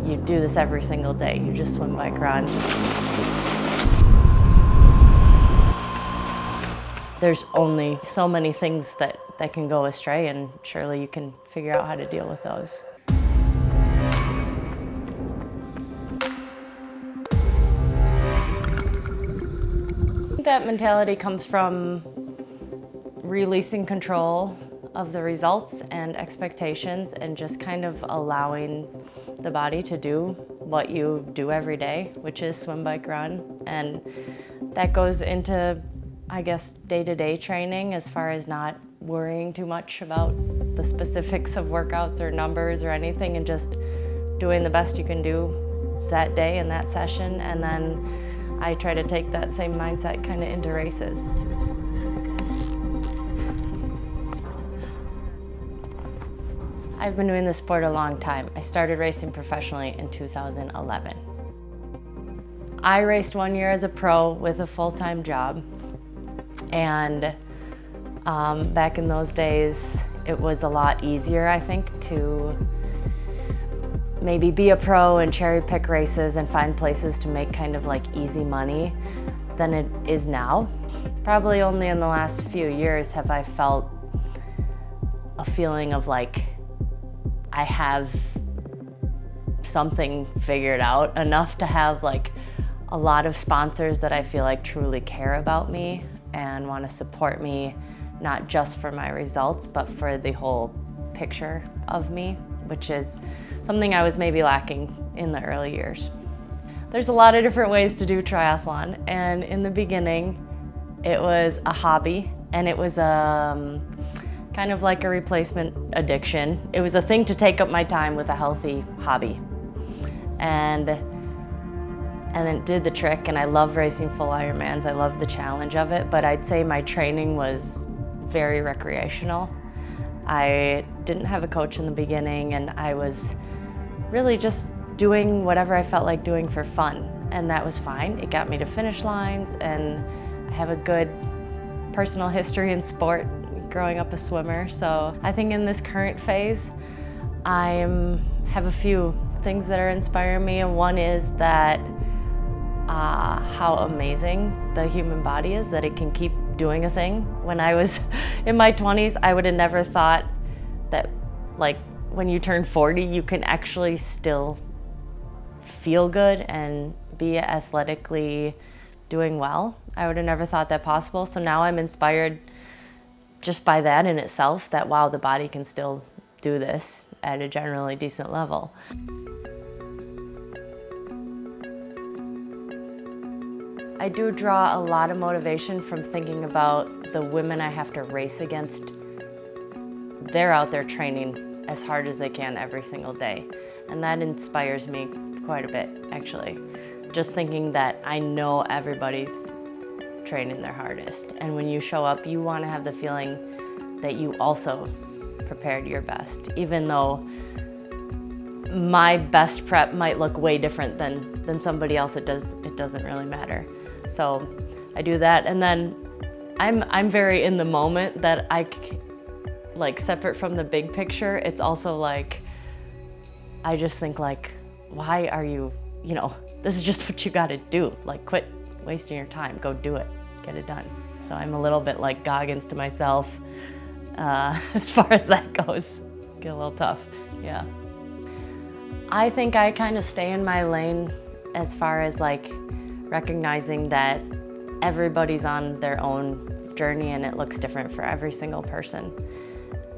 you do this every single day. You just swim, bike, run. There's only so many things that can go astray, and surely you can figure out how to deal with those. That mentality comes from releasing control of the results and expectations and just kind of allowing the body to do what you do every day, which is swim, bike, run. And that goes into, I guess, day-to-day training as far as not worrying too much about the specifics of workouts or numbers or anything, and just doing the best you can do that day in that session. And then I try to take that same mindset kind of into races. I've been doing this sport a long time. I started racing professionally in 2011. I raced 1 year as a pro with a full-time job. And back in those days, it was a lot easier, I think, to maybe be a pro and cherry pick races and find places to make kind of like easy money than it is now. Probably only in the last few years have I felt a feeling of like I have something figured out enough to have like a lot of sponsors that I feel like truly care about me and want to support me, not just for my results, but for the whole picture of me, which is something I was maybe lacking in the early years. There's a lot of different ways to do triathlon, and in the beginning, it was a hobby, and it was kind of like a replacement addiction. It was a thing to take up my time with a healthy hobby. And then it did the trick, and I love racing full Ironmans. I love the challenge of it, but I'd say my training was very recreational. I didn't have a coach in the beginning, and I was really just doing whatever I felt like doing for fun, and that was fine. It got me to finish lines, and I have a good personal history in sport, growing up a swimmer. So I think in this current phase, I have a few things that are inspiring me, and one is that how amazing the human body is, that it can keep doing a thing. When I was in my 20s, I would have never thought that like when you turn 40, you can actually still feel good and be athletically doing well. I would have never thought that possible. So now I'm inspired just by that in itself, that wow, the body can still do this at a generally decent level. I do draw a lot of motivation from thinking about the women I have to race against. They're out there training as hard as they can every single day. And that inspires me quite a bit, actually. Just thinking that I know everybody's training their hardest. And when you show up, you want to have the feeling that you also prepared your best, even though my best prep might look way different than somebody else. It doesn't really matter. So I do that, and then I'm very in the moment, that I like separate from the big picture. It's also like I just think like, why are you this is just what you got to do. Like, quit wasting your time. Go do it. Get it done. So I'm a little bit like Goggins to myself as far as that goes. Get a little tough. Yeah. I think I kind of stay in my lane as far as like recognizing that everybody's on their own journey and it looks different for every single person.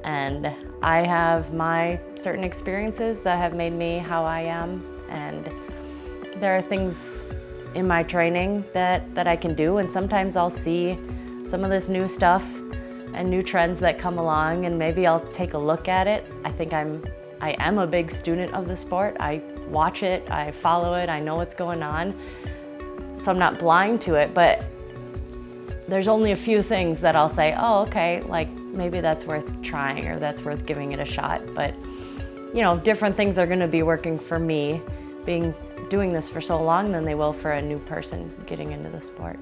And I have my certain experiences that have made me how I am, and there are things in my training that I can do, and sometimes I'll see some of this new stuff and new trends that come along, and maybe I'll take a look at it. I think I am a big student of the sport. I watch it, I follow it, I know what's going on. So I'm not blind to it, but there's only a few things that I'll say, oh, okay, like maybe that's worth trying or that's worth giving it a shot. But different things are gonna be working for me doing this for so long than they will for a new person getting into the sport.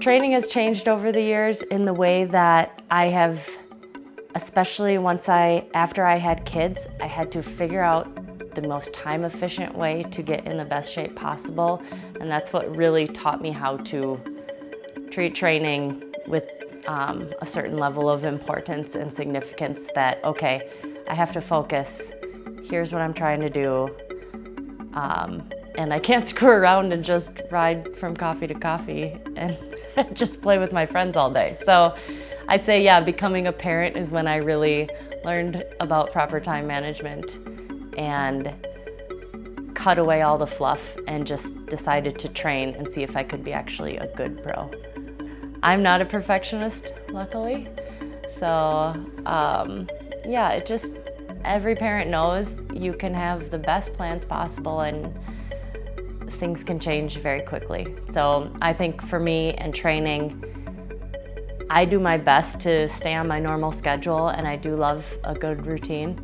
Training has changed over the years in the way that I have, especially after I had kids, I had to figure out the most time efficient way to get in the best shape possible. And that's what really taught me how to treat training with a certain level of importance and significance that, okay, I have to focus. Here's what I'm trying to do. And I can't screw around and just ride from coffee to coffee and just play with my friends all day. So I'd say, yeah, becoming a parent is when I really learned about proper time management and cut away all the fluff and just decided to train and see if I could be actually a good pro. I'm not a perfectionist, luckily. So yeah, every parent knows you can have the best plans possible and things can change very quickly. So I think for me and training, I do my best to stay on my normal schedule, and I do love a good routine.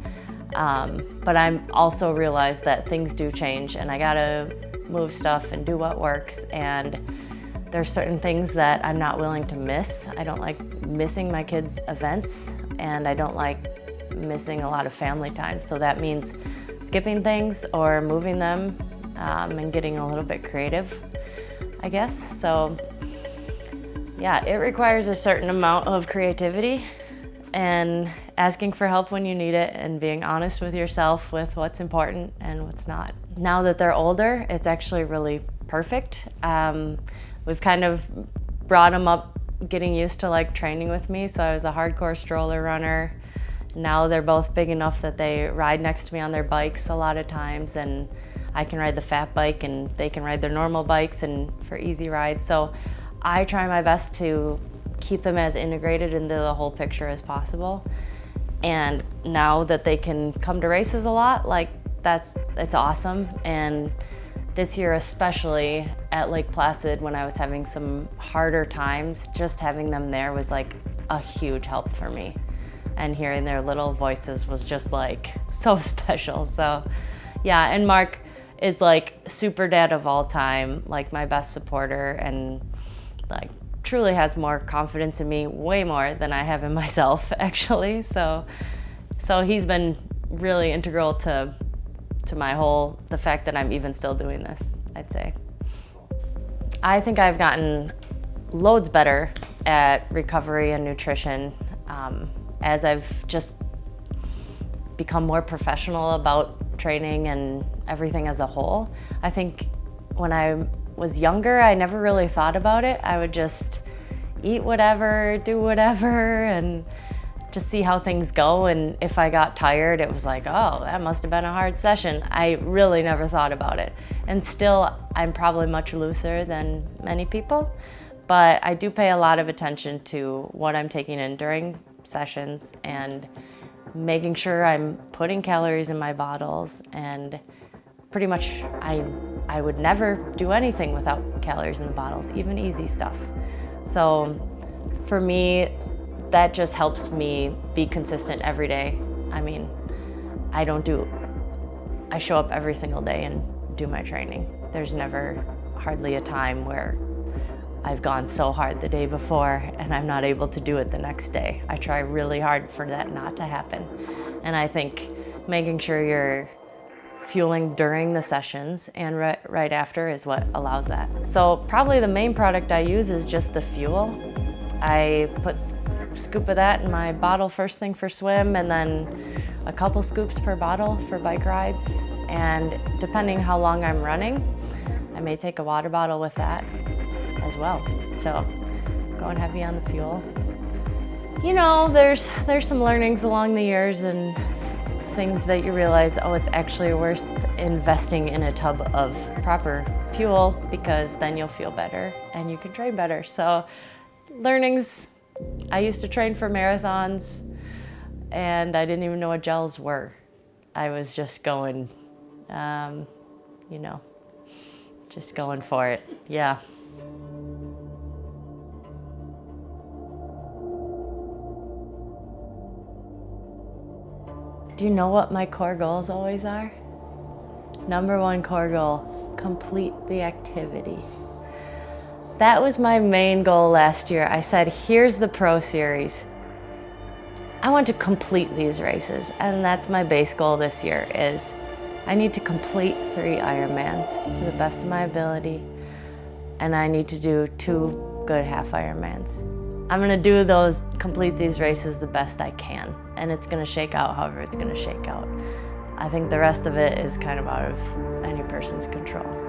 But I also realize that things do change and I gotta move stuff and do what works. And there's certain things that I'm not willing to miss. I don't like missing my kids' events, and I don't like missing a lot of family time. So that means skipping things or moving them and getting a little bit creative, I guess. So yeah, it requires a certain amount of creativity and asking for help when you need it and being honest with yourself with what's important and what's not. Now that they're older, it's actually really perfect. We've kind of brought them up getting used to like training with me. So I was a hardcore stroller runner. Now they're both big enough that they ride next to me on their bikes a lot of times, and I can ride the fat bike and they can ride their normal bikes and for easy rides. So I try my best to keep them as integrated into the whole picture as possible. And now that they can come to races a lot, like it's awesome. And this year especially at Lake Placid, when I was having some harder times, just having them there was like a huge help for me. And hearing their little voices was just like so special. So yeah, and Mark is like super dad of all time, like my best supporter, and like truly has more confidence in me, way more than I have in myself actually. So he's been really integral to the fact that I'm even still doing this, I'd say. I think I've gotten loads better at recovery and nutrition as I've just become more professional about training and everything as a whole. I think when I was younger, I never really thought about it. I would just eat whatever, do whatever, and just see how things go. And if I got tired, it was like, oh, that must have been a hard session. I really never thought about it. And still, I'm probably much looser than many people, but I do pay a lot of attention to what I'm taking in during sessions and making sure I'm putting calories in my bottles. And pretty much I would never do anything without calories in the bottles, even easy stuff. So for me, that just helps me be consistent every day. I mean, I show up every single day and do my training. There's never hardly a time where I've gone so hard the day before and I'm not able to do it the next day. I try really hard for that not to happen. And I think making sure you're fueling during the sessions and right after is what allows that. So probably the main product I use is just the fuel. I put a scoop of that in my bottle first thing for swim, and then a couple scoops per bottle for bike rides. And depending how long I'm running, I may take a water bottle with that as well. So going heavy on the fuel. You know, there's some learnings along the years and things that you realize, oh, it's actually worth investing in a tub of proper fuel, because then you'll feel better and you can train better. So learnings, I used to train for marathons and I didn't even know what gels were. I was just going, just going for it, yeah. Do you know what my core goals always are? Number one core goal, complete the activity. That was my main goal last year. I said, here's the Pro Series. I want to complete these races, and that's my base goal this year is I need to complete 3 Ironmans to the best of my ability, and I need to do 2 good half Ironmans. I'm gonna do those, complete these races the best I can, and it's gonna shake out however it's gonna shake out. I think the rest of it is kind of out of any person's control.